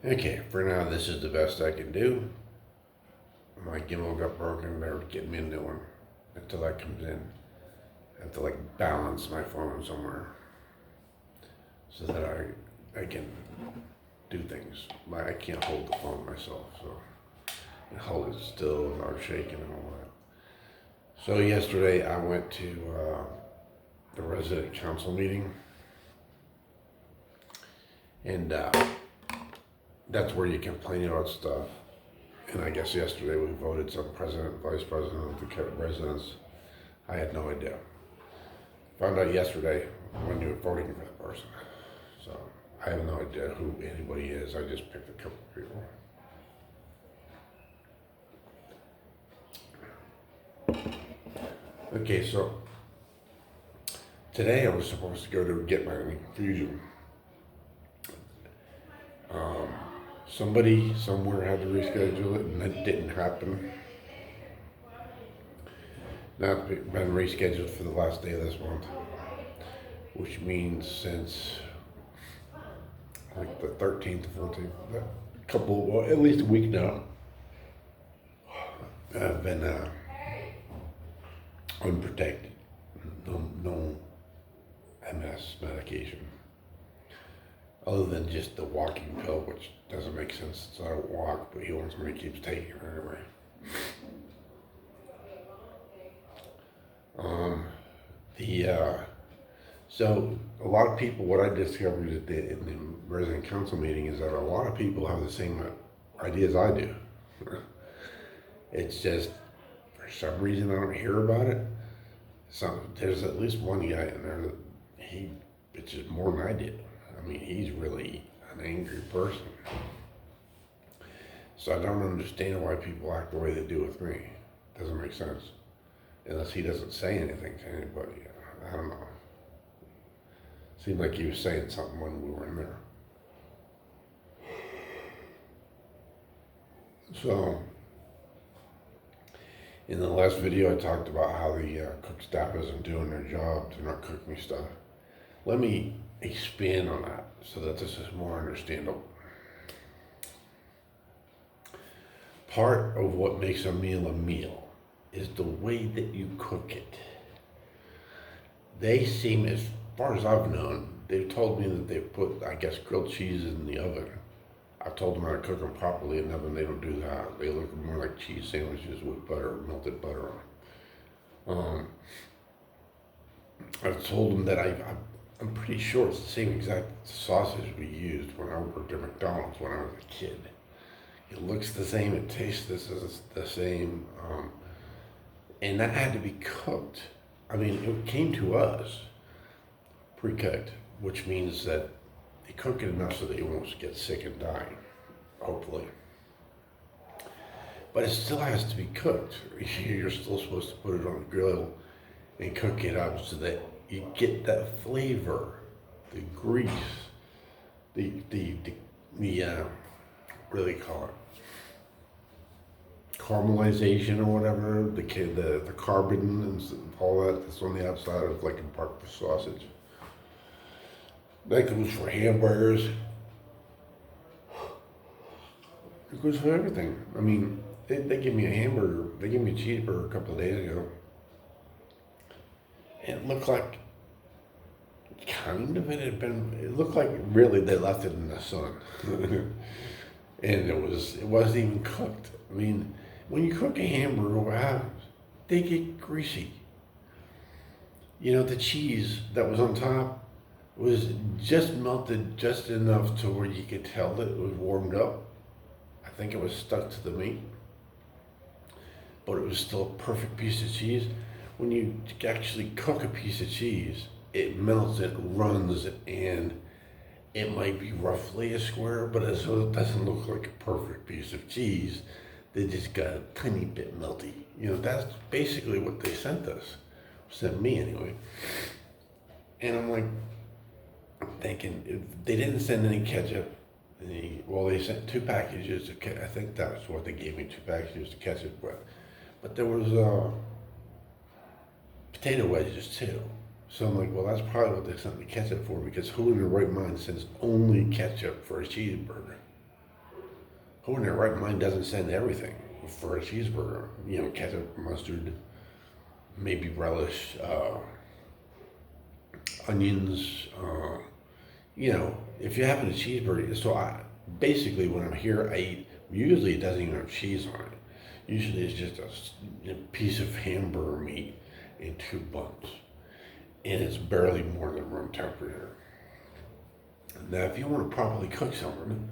Okay, for now, this is the best I can do. My gimbal got broken. They're getting me a new one until that comes in. I have to balance my phone somewhere so that I can do things. I can't hold the phone myself, so I hold it still without shaking and all that. So yesterday I went to the resident council meeting, and that's where you complain about stuff. And I guess yesterday we voted some president, vice president of the residents. I had no idea. Found out yesterday when you were voting for the person. So I have no idea who anybody is. I just picked a couple of people. Okay, so today I was supposed to go to get my infusion. Somebody somewhere had to reschedule it, and that didn't happen. Now it's been rescheduled for the last day of this month, which means since the 13th, 14th, at least a week now, I've been unprotected. No MS medication. Other than just the walking pill, which doesn't make sense since I don't walk, but he wants me to keep taking it anyway. So a lot of people, what I discovered in the resident council meeting is that a lot of people have the same ideas I do. It's just, for some reason I don't hear about it. There's at least one guy in there that he bitches more than I did. I mean, he's really an angry person. So I don't understand why people act the way they do with me. It doesn't make sense. Unless he doesn't say anything to anybody. I don't know. Seemed like he was saying something when we were in there. So, in the last video I talked about how the cook staff isn't doing their job. They're not cooking stuff. Let me expand on that so that this is more understandable. Part of what makes a meal is the way that you cook it. They seem, as far as I've known, they've told me that they put, I guess, grilled cheese in the oven. I've told them how to cook them properly in the oven. They don't do that. They look more like cheese sandwiches with butter, melted butter on them. I've told them that I'm pretty sure it's the same exact sausage we used when I worked at McDonald's when I was a kid. It looks the same, it tastes the same, and that had to be cooked. I mean, it came to us pre-cooked, which means that they cook it enough so that you won't get sick and die, hopefully. But it still has to be cooked. You're still supposed to put it on the grill and cook it up so that you get that flavor, the grease, the what do they call it? Caramelization or whatever, the carbon and all that's on the outside of a breakfast sausage. That goes for hamburgers. It goes for everything. I mean, they give me a hamburger, they give me a cheeseburger a couple of days ago. And it looked like it looked like really they left it in the sun. And it wasn't even cooked. I mean, when you cook a hamburger, what happens? They get greasy. You know, the cheese that was on top was just melted just enough to where you could tell that it was warmed up. I think it was stuck to the meat, but it was still a perfect piece of cheese. When you actually cook a piece of cheese, it melts, it runs, and it might be roughly a square, but it doesn't look like a perfect piece of cheese. They just got a tiny bit melty. You know, that's basically what they sent me anyway. And I'm like, thinking, they didn't send any ketchup. They sent 2 packages of ketchup. I think that's what they gave me, 2 packages of ketchup. But there was potato wedges too. So I'm like, well, that's probably what they sent the ketchup for, because who in their right mind sends only ketchup for a cheeseburger? Who in their right mind doesn't send everything for a cheeseburger? You know, ketchup, mustard, maybe relish, onions. You know, if you're having a cheeseburger, so I basically when I'm here, I eat. Usually, it doesn't even have cheese on it. Usually, it's just a piece of hamburger meat and two buns, and it's barely more than room temperature. Now, if you want to properly cook something,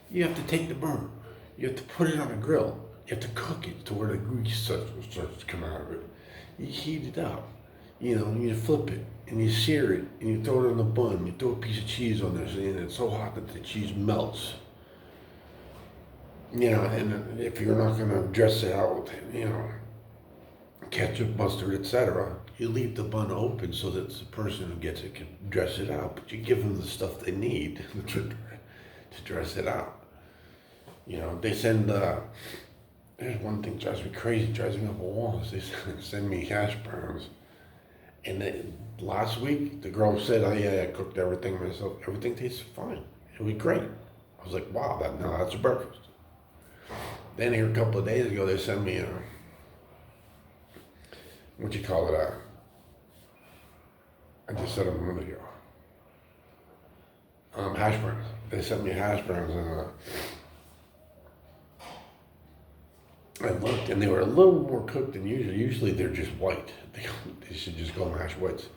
you have to take the burger, you have to put it on a grill, you have to cook it to where the grease starts to come out of it. You heat it up, you know, and you flip it, and you sear it, and you throw it on the bun, you throw a piece of cheese on there, and it's so hot that the cheese melts. You know, and if you're not going to dress it out with, you know, ketchup, mustard, etc., you leave the bun open so that the person who gets it can dress it out, but you give them the stuff they need to dress it out. You know, they send, there's one thing that drives me crazy, drives me up a wall, is they send me hash browns. And last week, the girl said, oh yeah, I cooked everything myself. Everything tasted fine. It was great. I was like, wow, that's a breakfast. Then here a couple of days ago, they sent me what you call it, I just said them a minute ago. Hash browns. They sent me hash browns, and I looked, and they were a little more cooked than usual. Usually they're just white. They should just go mashed whites.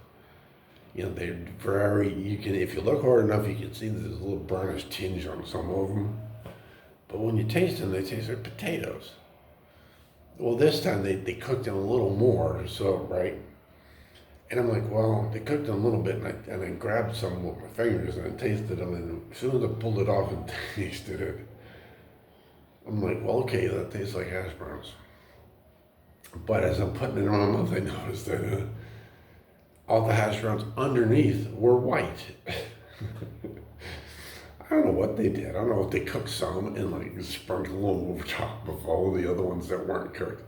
You know, they're very, you can, if you look hard enough, you can see that there's a little brownish tinge on some of them. But when you taste them, they taste like potatoes. Well, this time they cooked them a little more, so, right? And I'm like, well, they cooked them a little bit, and I grabbed some with my fingers, and I tasted them, and as soon as I pulled it off and tasted it, I'm like, well, okay, that tastes like hash browns. But as I'm putting it in my mouth, I noticed that all the hash browns underneath were white. I don't know what they did. I don't know if they cooked some and like sprinkled them over top of all the other ones that weren't cooked.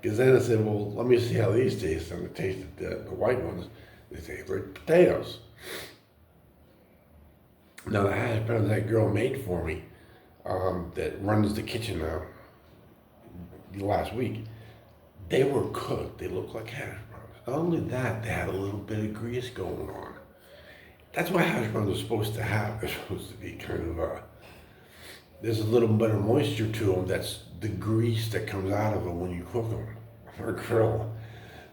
Because then I said, well, let me see how these taste. And I tasted the white ones. They taste like potatoes. Now the hash browns that girl made for me, that runs the kitchen now, last week, they were cooked. They looked like hash browns. Not only that, they had a little bit of grease going on. That's what hash browns are supposed to have. They're supposed to be kind of there's a little bit of moisture to them. That's the grease that comes out of them when you cook them or grill.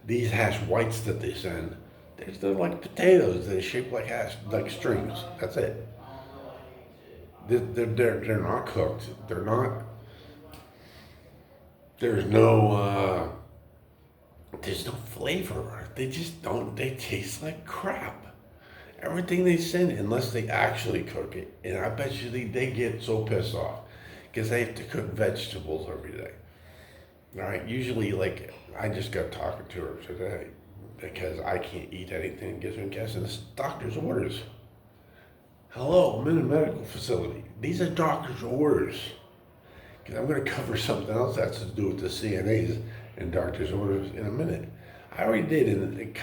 These hash whites that they send, they're like potatoes. They're shaped like like strings. That's it. They're not cooked. They're not. There's no flavor. They just don't. They taste like crap. Everything they send, unless they actually cook it, and I bet you they get so pissed off because they have to cook vegetables every day. All right, usually, like, I just got talking to her today because I can't eat anything that gives me gas, and it's doctor's orders. Hello, I'm in a medical facility. These are doctor's orders. Because I'm going to cover something else that has to do with the CNAs and doctor's orders in a minute. I already did in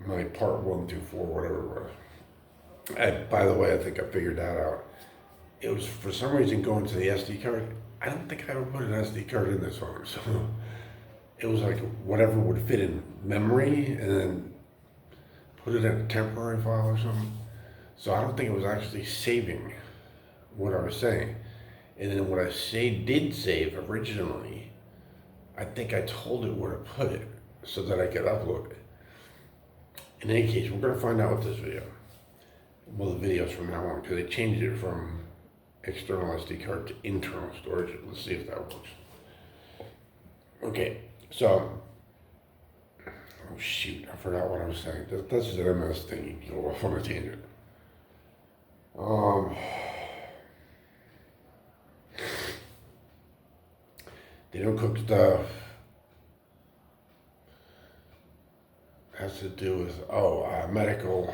my part 1 through 4, whatever it was. By the way, I think I figured that out. It was for some reason going to the SD card. I don't think I ever put an SD card in this one. So it was like whatever would fit in memory and then put it in a temporary file or something. So I don't think it was actually saving what I was saying. And then what I did save originally, I think I told it where to put it so that I could upload it. In any case, we're going to find out with this video. Well, the videos from now on, because they changed it from external SD card to internal storage. Let's see if that works. Okay, so, oh shoot, I forgot what I was saying. This is an MS thing. You can go off on a tangent. They don't cook stuff. Has to do with medical,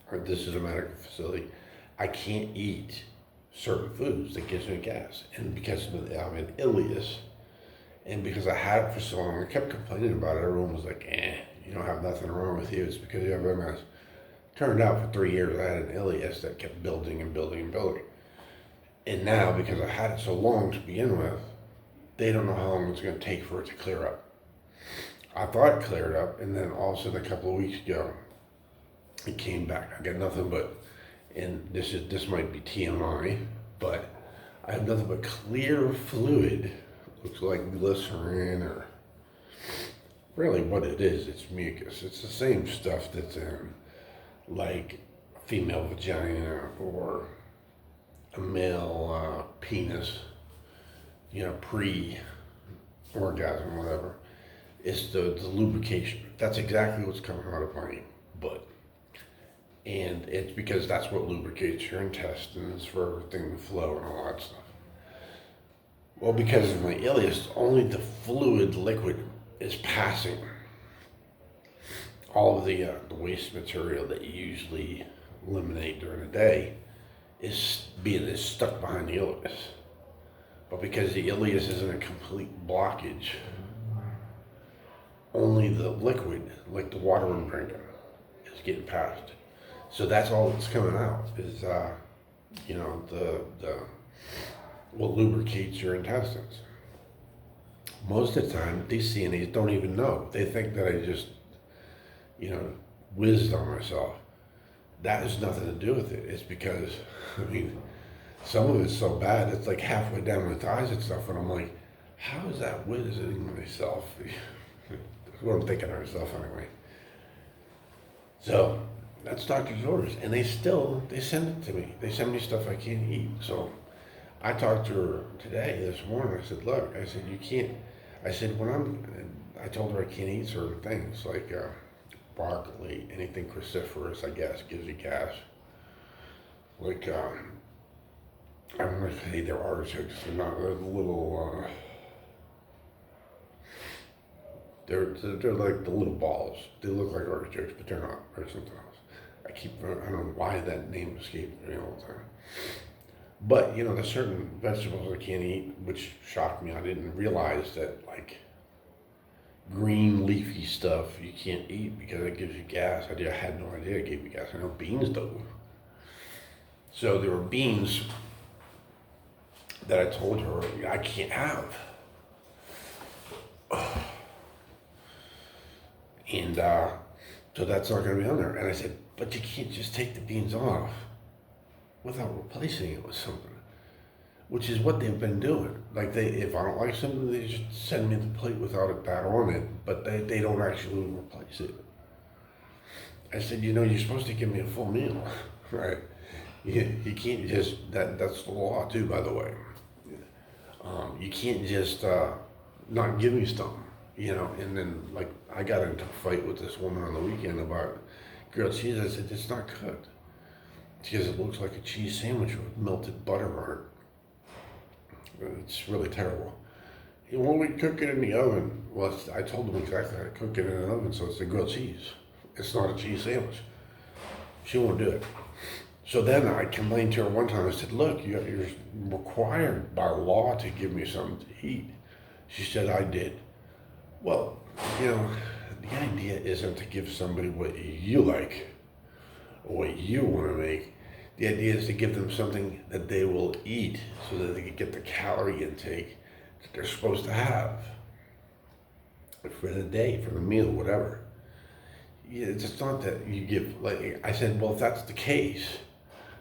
or this is a medical facility. I can't eat certain foods that gives me gas, and because I'm an ileus, and because I had it for so long, I kept complaining about it. Everyone was like, you don't have nothing wrong with you, it's because you have MS. Turned out for 3 years I had an ileus that kept building and building and building. And now, because I had it so long to begin with, they don't know how long it's going to take for it to clear up. I thought it cleared up, and then all of a sudden, a couple of weeks ago, it came back. I got nothing but, and this might be TMI, but I have nothing but clear fluid. Looks like glycerin, or really what it is, it's mucus. It's the same stuff that's in like female vagina or a male penis, pre-orgasm, whatever. It's the lubrication. That's exactly what's coming out of my butt. And it's because that's what lubricates your intestines for everything to flow and all that stuff. Well, because of my ileus, only the fluid liquid is passing. All of the waste material that you usually eliminate during the day is stuck behind the ileus. But because the ileus is in a complete blockage, only the liquid, like the water I'm drinking, is getting passed. So that's all that's coming out is, what lubricates your intestines. Most of the time, these CNAs don't even know. They think that I just, whizzed on myself. That has nothing to do with it. It's because, some of it's so bad, it's like halfway down my thighs and stuff, and I'm like, how is that whizzing myself? That's what I'm thinking of myself anyway. So, that's doctor's orders, and they send it to me. They send me stuff I can't eat. So I talked to her this morning. I said, look, you can't, I told her I can't eat certain things, like broccoli, anything cruciferous, I guess, gives you gas. Like, I don't know if they're artichokes, they're little, they're like the little balls. They look like artichokes, but they're not, or something else. I don't know why that name escaped me all the time. But, there's certain vegetables I can't eat, which shocked me. I didn't realize that, like, green leafy stuff you can't eat because it gives you gas. I had no idea it gave you gas. I know beans do. So there were beans that I told her I can't have. And so that's not going to be on there. And I said, but you can't just take the beans off without replacing it with something, which is what they've been doing. Like, if I don't like something, they just send me the plate without that on it, but they don't actually replace it. I said, you're supposed to give me a full meal, right? You can't just, that's the law too, by the way. You can't just not give me something, and then, like, I got into a fight with this woman on the weekend about grilled cheese. I said, it's not cooked. Because it looks like a cheese sandwich with melted butter on it. It's really terrible. When we cook it in the oven, well, I told them exactly how to cook it in an oven, so it's a grilled cheese. It's not a cheese sandwich. She won't do it. So then I complained to her one time. I said, look, you're required by law to give me something to eat. She said, I did. Well, the idea isn't to give somebody what you like or what you want to make. The idea is to give them something that they will eat so that they can get the calorie intake that they're supposed to have for the day, for the meal, whatever. It's not that you give, like I said, well, if that's the case,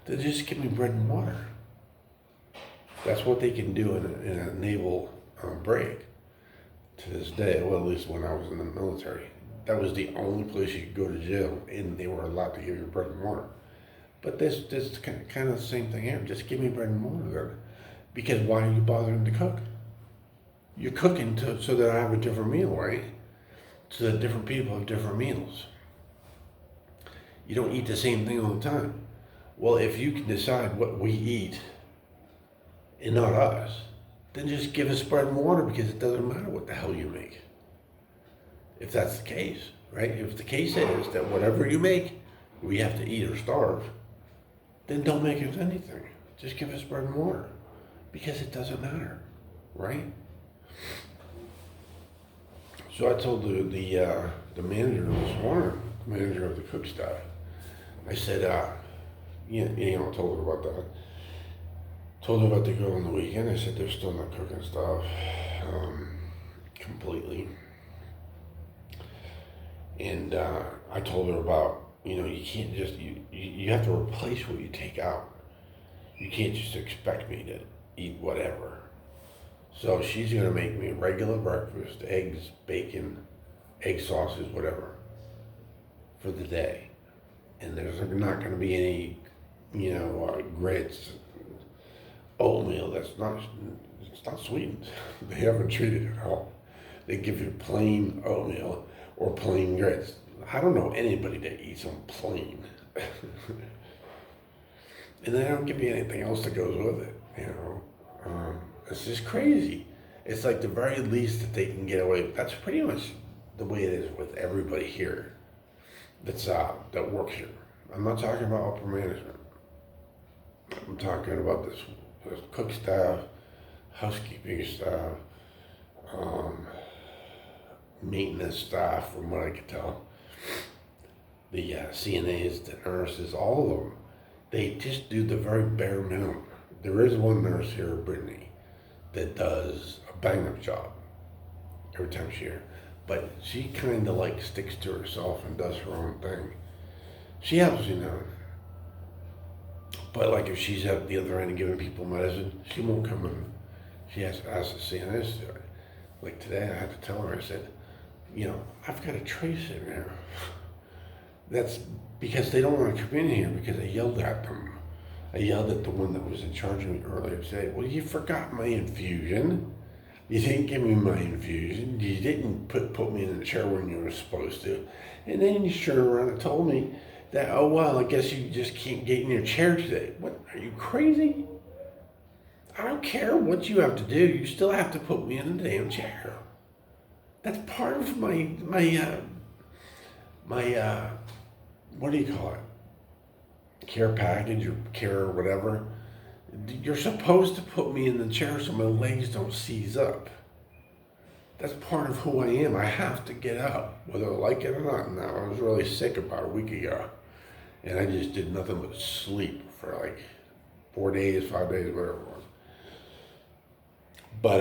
then just give me bread and water. That's what they can do in a naval break to this day, well, at least when I was in the military. That was the only place you could go to jail, and they were allowed to give you bread and water. But this kind of the same thing here. Just give me bread and water then. Because why are you bothering to cook? You're cooking so that I have a different meal, right? So that different people have different meals. You don't eat the same thing all the time. Well, if you can decide what we eat and not us, then just give us bread and water, because it doesn't matter what the hell you make. If that's the case, right? If the case is that whatever you make, we have to eat or starve, then don't make us anything. Just give us bread and water, because it doesn't matter, right? So I told the manager this morning, the manager of the cook staff, I said, I told her about that. Told her about the girl on the weekend. I said they're still not cooking stuff completely. And I told her about, you can't just, you have to replace what you take out. You can't just expect me to eat whatever. So she's going to make me a regular breakfast, eggs, bacon, egg sausage, whatever, for the day. And there's not going to be any, grits, oatmeal. It's not sweetened. They haven't treated it at all. They give you plain oatmeal or plain grits. I don't know anybody that eats them plain. And they don't give you anything else that goes with it, It's just crazy. It's like the very least that they can get away with. That's pretty much the way it is with everybody here that works here. I'm not talking about upper management. I'm talking about this cook staff, housekeeping staff, maintenance staff, from what I could tell. The CNAs, the nurses, all of them, they just do the very bare minimum. There is one nurse here, Brittany, that does a bang-up job every time she's here. But she kind of like sticks to herself and does her own thing. She helps, But like if she's at the other end giving people medicine, she won't come in. She has to ask the CNAs to do it. Like today I had to tell her, I said, I've got a trace in there. That's because they don't want to come in here because I yelled at them. I yelled at the one that was in charge of me earlier today. Well, you forgot my infusion. You didn't give me my infusion. You didn't put me in the chair when you were supposed to. And then you turned around and told me that, oh, well, I guess you just can't get in your chair today. What, are you crazy? I don't care what you have to do. You still have to put me in the damn chair. That's part of my what do you call it? Care package or care or whatever. You're supposed to put me in the chair so my legs don't seize up. That's part of who I am. I have to get up, whether I like it or not. Now, I was really sick about a week ago, and I just did nothing but sleep for like 4 days, 5 days, whatever it was. But,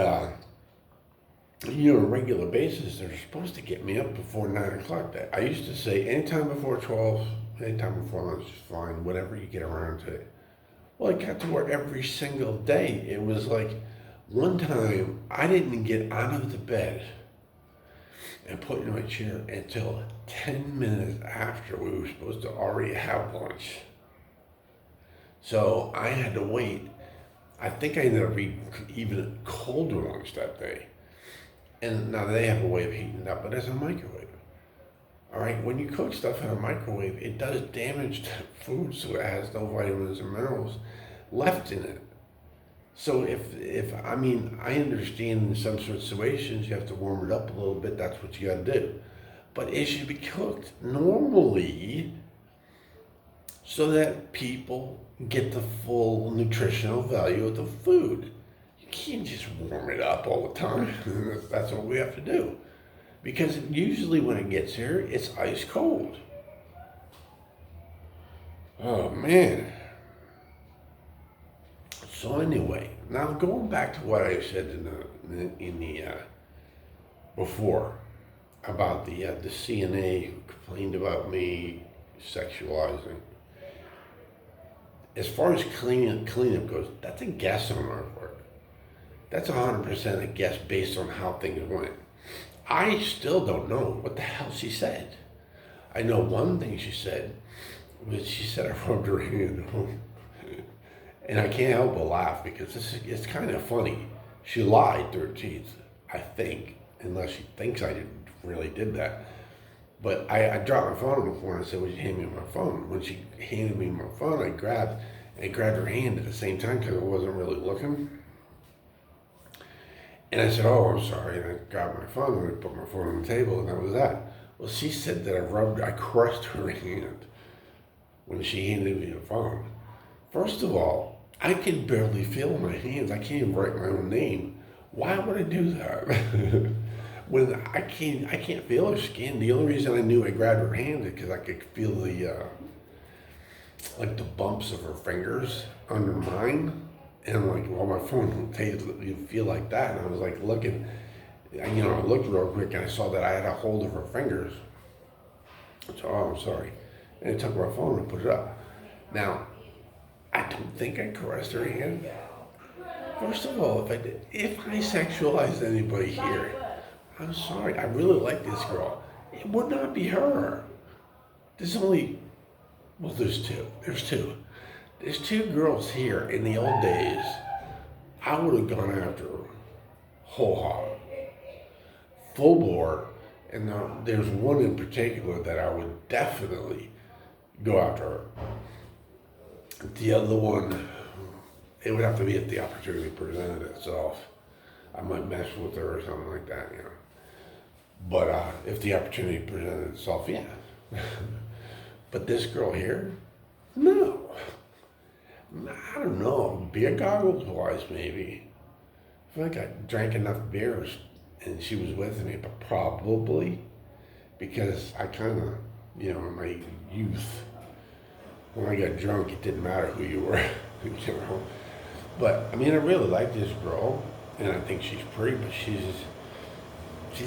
on a regular basis, they're supposed to get me up before 9 o'clock. I used to say anytime before 12, anytime before lunch is fine, whatever you get around to it. Well, it got to where every single day, it was like one time I didn't get out of the bed and put in my chair until 10 minutes after we were supposed to already have lunch. So I had to wait. I think I ended up eating even colder lunch that day. And now they have a way of heating it up, but it's a microwave. All right, when you cook stuff in a microwave, it does damage to food, so it has no vitamins and minerals left in it. So I understand in some situations you have to warm it up a little bit, that's what you got to do. But it should be cooked normally so that people get the full nutritional value of the food. You can't just warm it up all the time. That's what we have to do. Because usually when it gets here, it's ice cold. Oh, man. So anyway, now going back to what I said in the before about the CNA who complained about me sexualizing. As far as cleanup goes, that's a guess on our part. That's 100% a guess based on how things went. I still don't know what the hell she said. I know one thing she said, was she said I rubbed her hand. And I can't help but laugh because it's kind of funny. She lied through her teeth, I think, unless she thinks I really did that. But I dropped my phone on the floor and I said, would you hand me my phone? When she handed me my phone, I grabbed her hand at the same time because I wasn't really looking. And I said, oh, I'm sorry. And I grabbed my phone and I put my phone on the table and that was that. Well, she said that I crushed her hand when she handed me the phone. First of all, I can barely feel my hands. I can't even write my own name. Why would I do that? When I can't feel her skin. The only reason I knew I grabbed her hand is because I could feel the like the bumps of her fingers under mine. And I'm like, well, my phone you feel like that. And I was like looking, I looked real quick and I saw that I had a hold of her fingers. So, oh, I'm sorry. And I took my phone and put it up. Now, I don't think I caressed her hand. First of all, if I sexualized anybody here, I'm sorry. I really like this girl. It would not be her. There's only, well, there's two. There's two girls here. In the old days, I would have gone after her whole hog, full bore. And there's one in particular that I would definitely go after her. The other one, it would have to be if the opportunity presented itself. I might mess with her or something like that, But if the opportunity presented itself, yeah. But this girl here, no. I don't know. Beer goggles wise, maybe. I feel like I drank enough beers and she was with me, but probably because I kind of, in my youth, when I got drunk, it didn't matter who you were, But I mean, I really like this girl, and I think she's pretty, but she's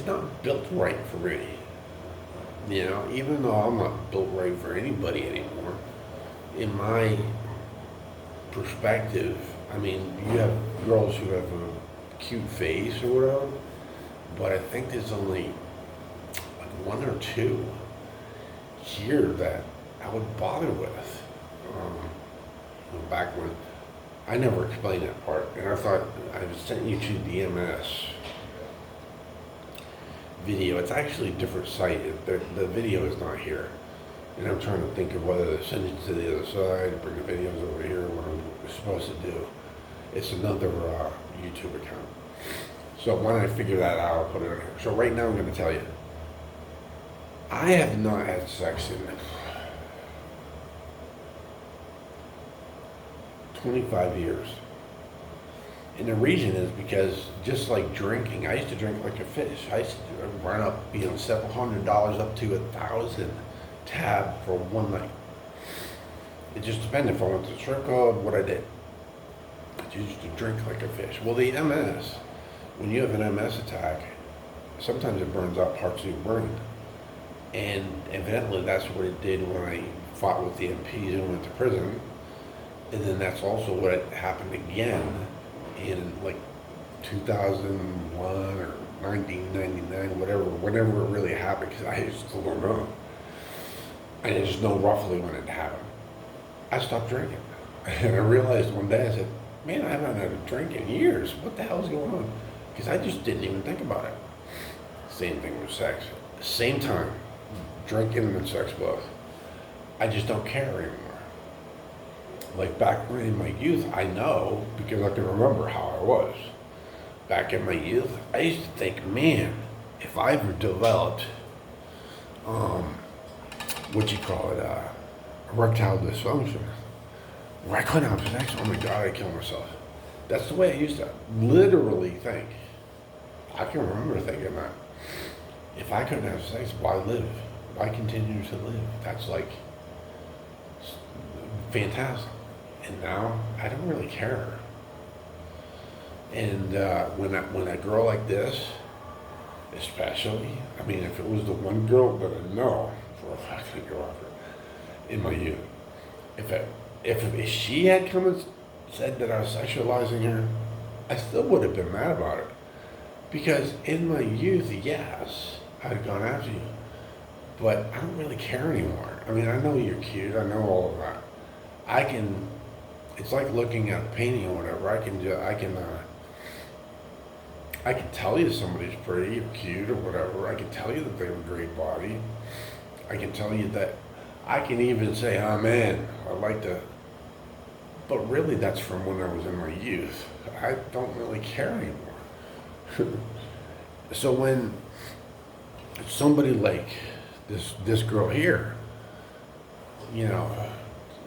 not built right for me. Even though I'm not built right for anybody anymore, in my perspective, I mean, you have girls who have a cute face or whatever, but I think there's only like one or two here that I would bother with. Back when I never explained that part, and I thought I sent you to the MS video. It's actually a different site. The video is not here, and I'm trying to think of whether to send it to the other side, bring the videos over here, what I'm supposed to do. It's another YouTube account. So when I figure that out, I'll put it on here. So right now I'm going to tell you, I have not had sex in 25 years. And the reason is because just like drinking, I used to drink like a fish. I used to run up, several $100 up to $1,000 tab for one night. It just depended if I went to the strip club, what I did. I used to drink like a fish. Well, the MS, when you have an MS attack, sometimes it burns out parts of your brain. And evidently that's what it did when I fought with the MPs and went to prison. And then that's also what happened again in like 2001 or 1999, whenever it really happened, because I still don't know. I just know roughly when it happened. I stopped drinking. And I realized one day, I said, man, I haven't had a drink in years. What the hell's going on? Because I just didn't even think about it. Same thing with sex. Same time, drinking and sex both. I just don't care anymore. Like back in my youth, I know because I can remember how I was. Back in my youth, I used to think, man, if I ever developed, erectile dysfunction, where I couldn't have sex, oh my God, I'd kill myself. That's the way I used to literally think. I can remember thinking that. If I couldn't have sex, why live? Why continue to live? That's like fantastic. And now I don't really care. And when a girl like this, especially, I mean, if it was the one girl that I know for a fact I'd go after in my youth, if she had come and said that I was sexualizing her, I still would have been mad about it. Because in my youth, yes, I'd have gone after you, but I don't really care anymore. I mean, I know you're cute, I know all of that. It's like looking at a painting or whatever. I can tell you somebody's pretty or cute or whatever. I can tell you that they have a great body. I can tell you that. I can even say, oh man, I'd like to. But really, that's from when I was in my youth. I don't really care anymore. So when somebody like this girl here,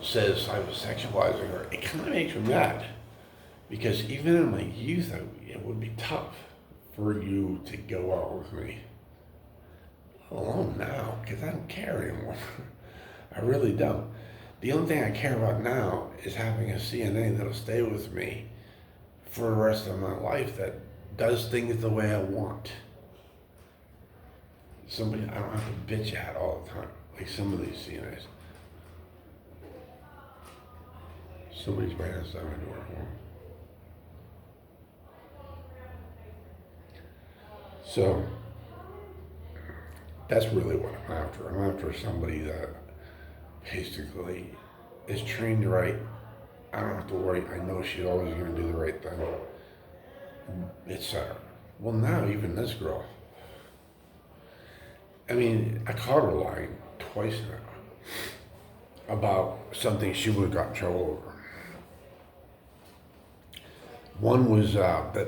says I was sexualizing her, it kind of makes me mad. Because even in my youth, it would be tough for you to go out with me. Let alone now, because I don't care anymore. I really don't. The only thing I care about now is having a CNA that'll stay with me for the rest of my life that does things the way I want. Somebody I don't have to bitch at all the time, like some of these CNAs. Somebody's right outside my door. So that's really what I'm after. I'm after somebody that basically is trained right. I don't have to worry. I know she's always going to do the right thing, etc. Well, now even this girl. I mean, I caught her lying twice now about something she would have got in trouble over. One was man.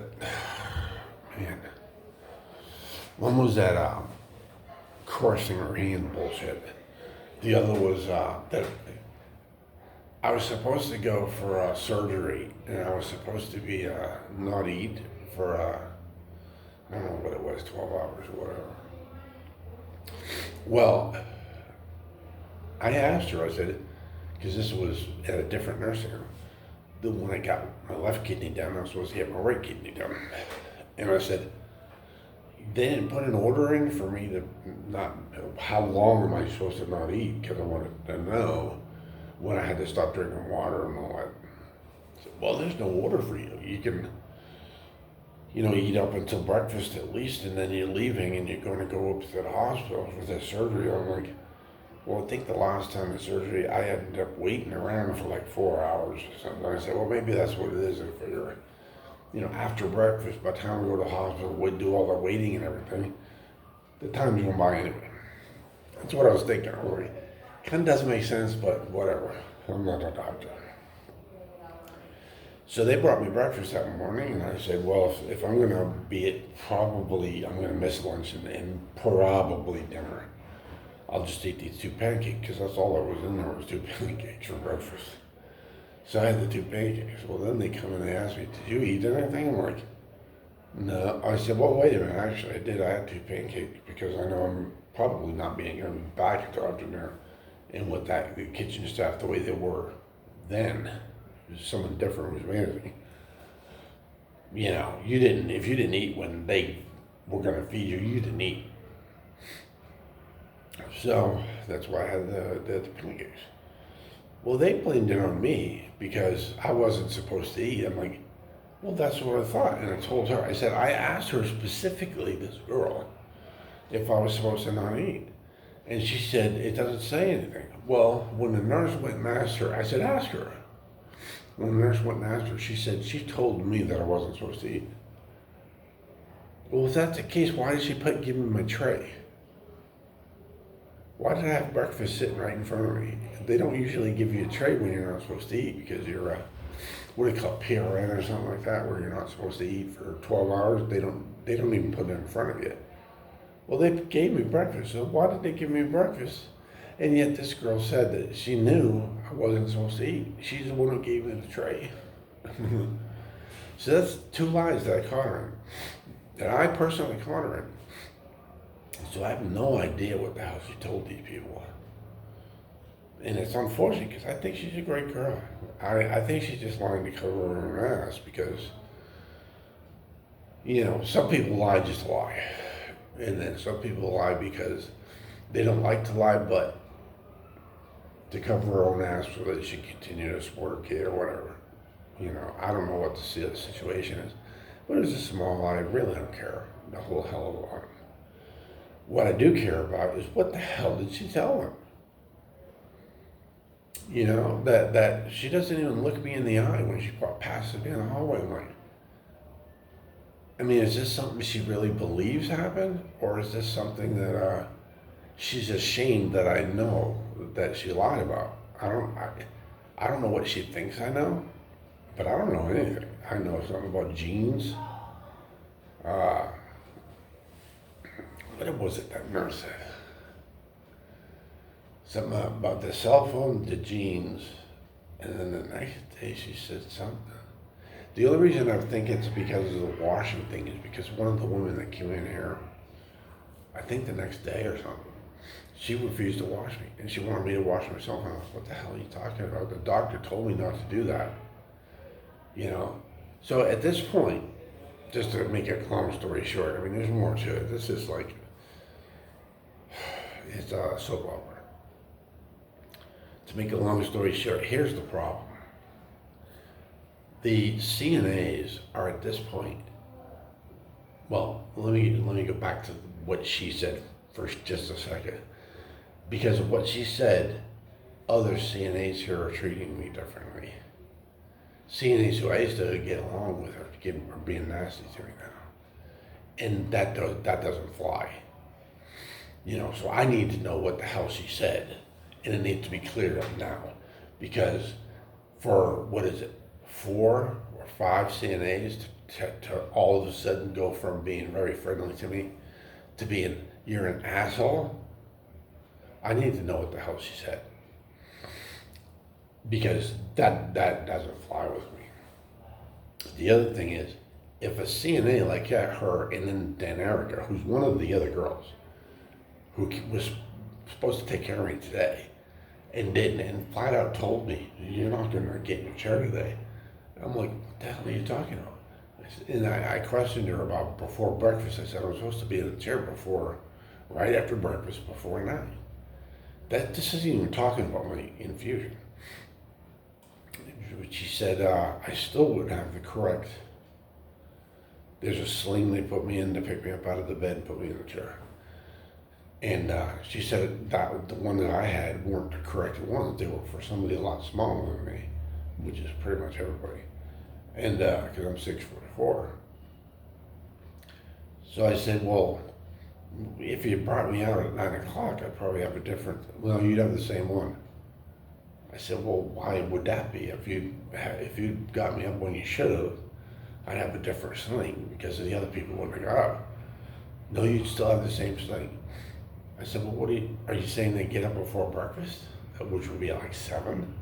One was that crossing her hand bullshit. The other was that I was supposed to go for surgery, and I was supposed to be not eat for I don't know what it was, 12 hours or whatever. Well, I asked her. I said, because this was at a different nursing home. When I got my left kidney down, I was supposed to get my right kidney down, and I said, they didn't put an order in for me to not, how long am I supposed to not eat? Because I wanted to know when I had to stop drinking water and all that. I said, well, there's no order for you. You can, eat up until breakfast at least, and then you're leaving and you're going to go up to the hospital for the surgery. I'm like, well, I think the last time the surgery, I ended up waiting around for like 4 hours or something. I said, well, maybe that's what it is. If you're, after breakfast, by the time we go to the hospital, we do all the waiting and everything. The time's going by anyway. That's what I was thinking. Kind of doesn't make sense, but whatever. I'm not a doctor. So they brought me breakfast that morning, and I said, well, if I'm going to be it, probably I'm going to miss lunch and probably dinner. I'll just eat these 2 pancakes, because that's all that was in there was 2 pancakes for breakfast. So I had the 2 pancakes. Well, then they come and they ask me, did you eat anything? I'm like, no. I said, well, wait a minute. Actually, I did. I had 2 pancakes because I know I'm probably not going to be back until after dinner. And with that, the kitchen staff, the way they were then, someone different was managing. If you didn't eat when they were going to feed you, you didn't eat. So that's why I had the pancakes. Well, they blamed it on me because I wasn't supposed to eat. I'm like, well, that's what I thought. And I told her, I said, I asked her specifically, this girl, if I was supposed to not eat. And she said, it doesn't say anything. Well, when the nurse went and asked her, I said, ask her. When the nurse went and asked her, she said, she told me that I wasn't supposed to eat. Well, if that's the case, why did she give me my tray? Why did I have breakfast sitting right in front of me? They don't usually give you a tray when you're not supposed to eat because you're what do they call it, PRN or something like that, where you're not supposed to eat for 12 hours. They don't even put it in front of you. Well, they gave me breakfast, so why did they give me breakfast? And yet this girl said that she knew I wasn't supposed to eat. She's the one who gave me the tray. So that's 2 lies that I caught her in, that I personally caught her in. So I have no idea what the hell she told these people. And it's unfortunate because I think she's a great girl. I think she's just lying to cover her own ass because, some people lie just to lie. And then some people lie because they don't like to lie, but to cover her own ass so that she can continue to support her kid or whatever. I don't know what the situation is. But it's a small lie. I really don't care a whole hell of a lot. What I do care about is what the hell did she tell him? That she doesn't even look me in the eye when she passes me in the hallway. I'm like, is this something she really believes happened? Or is this something that she's ashamed that I know that she lied about? I don't know what she thinks I know, but I don't know anything. I know something about genes. What was it that nurse said? Something about the cell phone, the genes, and then the next day she said something. The only reason I think it's because of the washing thing is because one of the women that came in here, I think the next day or something, she refused to wash me, and she wanted me to wash myself. And I was like, what the hell are you talking about? The doctor told me not to do that. You know? So at this point, just to make a long story short, I mean, there's more to it. This is like, it's a soap opera. To make a long story short, here's the problem. The CNAs are at this point, well, let me go back to what she said first just a second. Because of what she said, other CNAs here are treating me differently. CNAs who I used to get along with are being nasty to me now. And that doesn't fly. You know, so I need to know what the hell she said. And it needs to be cleared up now. Because for, what is it, 4 or 5 CNAs to all of a sudden go from being very friendly to me to being, you're an asshole, I need to know what the hell she said. Because that doesn't fly with me. The other thing is, if a CNA like her and then Erica, who's one of the other girls, who was supposed to take care of me today, and didn't, and flat out told me, you're not going to get in your chair today. I'm like, what the hell are you talking about? And I questioned her about before breakfast. I said, I was supposed to be in the chair before, right after breakfast, before 9. This isn't even talking about my infusion. She said, I still wouldn't have the correct, there's a sling they put me in to pick me up out of the bed and put me in the chair. And she said that the one that I had weren't the correct ones. They were for somebody a lot smaller than me, which is pretty much everybody. And because I'm 6'4". So I said, well, if you brought me out at 9 o'clock, I'd probably have a different, well, you'd have the same one. I said, well, why would that be? If you got me up when you should have, I'd have a different sling because the other people wouldn't have got up. No, you'd still have the same sling. I said, well, are you saying they get up before breakfast? Which would be like 7?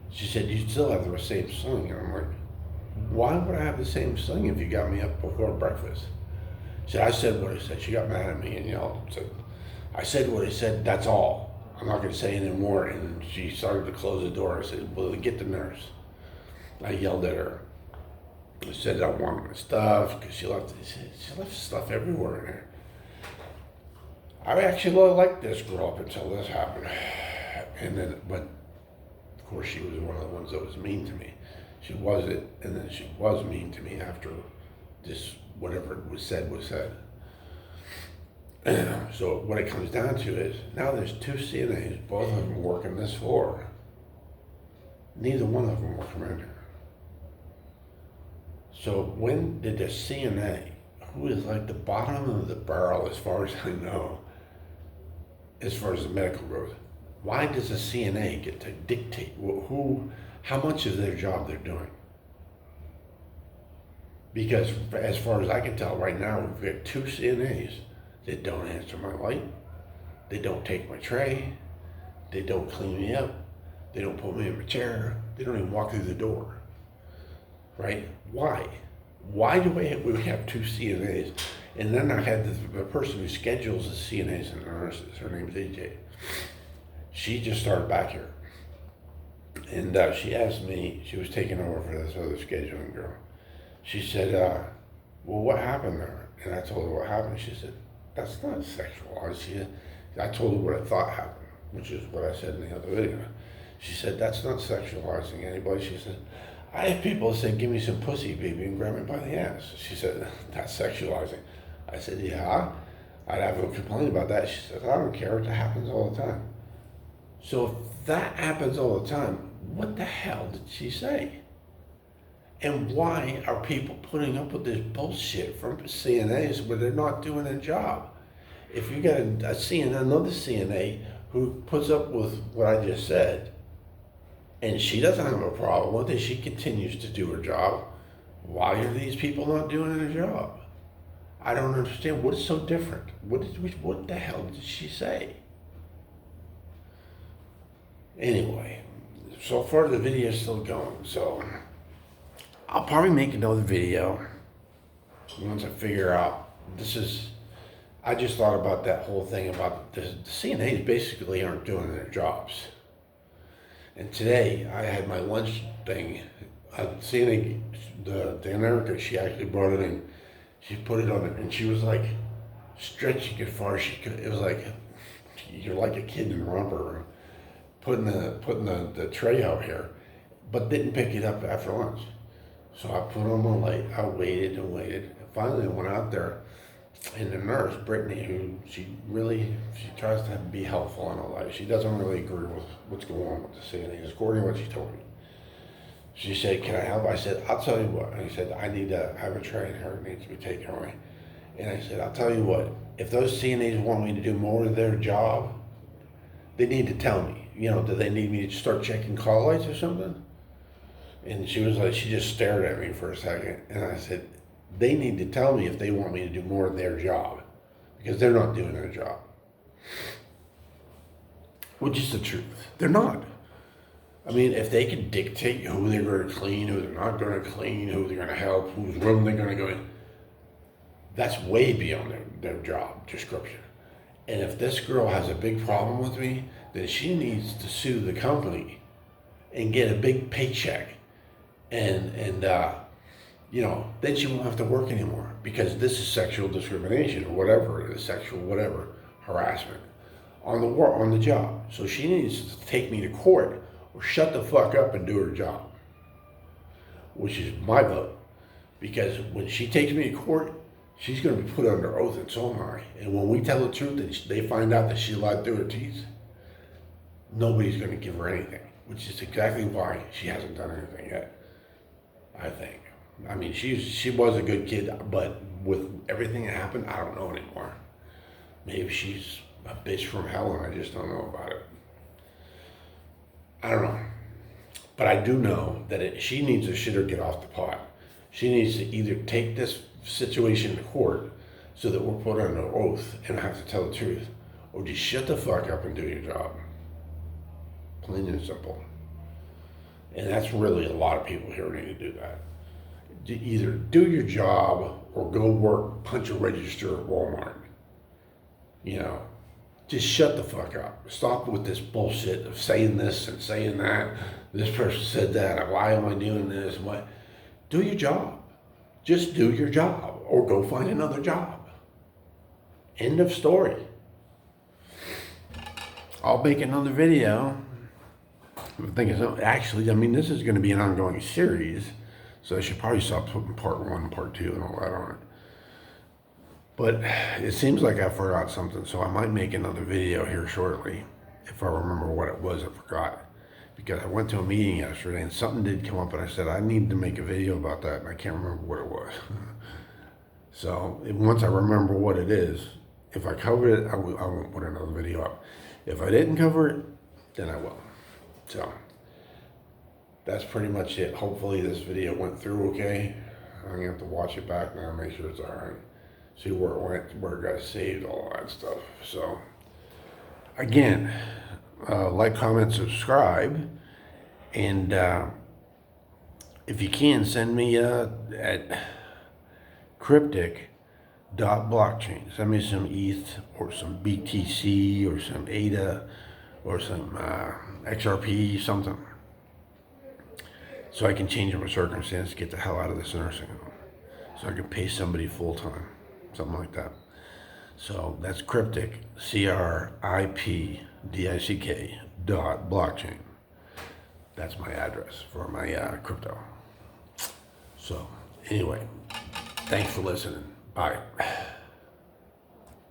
She said, you still have the same sling. And I'm like, why would I have the same sling if you got me up before breakfast? She said, I said what I said. She got mad at me and yelled. Said, I said what I said, that's all. I'm not going to say any more. And she started to close the door. I said, well, get the nurse. I yelled at her. I said, I want my stuff, because she left stuff everywhere in there. I actually liked this girl up until this happened. And then, but of course she was one of the ones that was mean to me. She wasn't, and then she was mean to me after this, whatever was said was said. So what it comes down to is, now there's 2 CNAs, both of them working this floor. Neither one of them will come in here. So when did the CNA, who is like the bottom of the barrel as far as I know, as far as the medical goes, why does a CNA get to dictate how much of their job they're doing? Because as far as I can tell right now, we've got 2 CNAs that don't answer my light, they don't take my tray, they don't clean me up, they don't put me in my chair, they don't even walk through the door. Right? Why? Why do we have 2 CNAs? And then I had the person who schedules the CNAs and the nurses. Her name's AJ. She just started back here. And she asked me, she was taking over for this other scheduling girl. She said, well, what happened there? And I told her what happened. She said, that's not sexualized. I told her what I thought happened, which is what I said in the other video. She said, that's not sexualizing anybody. She said, I have people that say, give me some pussy, baby, and grab me by the ass. She said, that's sexualizing. I said, yeah, I'd have a complaint about that. She said, I don't care, it happens all the time. So if that happens all the time, what the hell did she say? And why are people putting up with this bullshit from CNAs when they're not doing their job? If you got another CNA who puts up with what I just said, and she doesn't have a problem with it, she continues to do her job, why are these people not doing their job? I don't understand. What is so different? What the hell did she say? Anyway, so far the video is still going, so I'll probably make another video once I figure out I just thought about that whole thing about the CNAs basically aren't doing their jobs. And today I had my lunch thing. CNA, the America, she actually brought it in. She put it on it, and she was like stretching as far as she could. It was like you're like a kid in a romper room, putting the tray out here, but didn't pick it up after lunch. So I put on my light. I waited and waited. And finally, I went out there, and the nurse, Brittany, who she tries to be helpful in her life. She doesn't really agree with what's going on with the CNAs, according to what she told me. She said, "Can I help?" I said, "I'll tell you what." And I said, "I need to have a tray, and her needs to be taken away." And I said, "I'll tell you what. If those CNAs want me to do more of their job, they need to tell me. You know, do they need me to start checking call lights or something?" And she was like, she just stared at me for a second, and I said, "They need to tell me if they want me to do more of their job, because they're not doing their job." Which is the truth. They're not. I mean, if they can dictate who they're going to clean, who they're not going to clean, who they're going to help, whose room they're going to go in, that's way beyond their job description. And if this girl has a big problem with me, then she needs to sue the company and get a big paycheck. And you know, then she won't have to work anymore, because this is sexual discrimination or whatever it is, sexual whatever, harassment on the job. So she needs to take me to court or shut the fuck up and do her job, which is my vote. Because when she takes me to court, she's going to be put under oath, and so am I. And when we tell the truth and they find out that she lied through her teeth, nobody's going to give her anything, which is exactly why she hasn't done anything yet, I think. I mean, she was a good kid, but with everything that happened, I don't know anymore. Maybe she's a bitch from hell and I just don't know about it. I don't know. But I do know that she needs to shit or get off the pot. She needs to either take this situation to court so that we're put under oath and have to tell the truth, or just shut the fuck up and do your job. Plain and simple. And that's really a lot of people here need to do that. Either do your job or go work, punch a register at Walmart. You know, just shut the fuck up. Stop with this bullshit of saying this and saying that. This person said that. Why am I doing this? What? Do your job. Just do your job, or go find another job. End of story. I'll make another video. I'm thinking, actually, I mean, this is going to be an ongoing series, so I should probably stop putting part 1, part 2, and all that on it. But it seems like I forgot something, so I might make another video here shortly. If I remember what it was, I forgot. Because I went to a meeting yesterday, and something did come up, and I said, I need to make a video about that, and I can't remember what it was. So once I remember what it is, if I covered it, I won't put another video up. If I didn't cover it, then I will. So that's pretty much it. Hopefully this video went through okay. I'm gonna have to watch it back now, make sure it's all right. See where it went, where it got saved, all that stuff. So again, like, comment, subscribe, and if you can, send me at cryptic.blockchain. Send me some ETH or some BTC or some ADA or some XRP, something, so I can change my circumstance, get the hell out of this nursing home, so I can pay somebody full time, something like that. So that's cryptic, CRIPDICK.blockchain. That's my address for my crypto. So anyway, thanks for listening. Bye.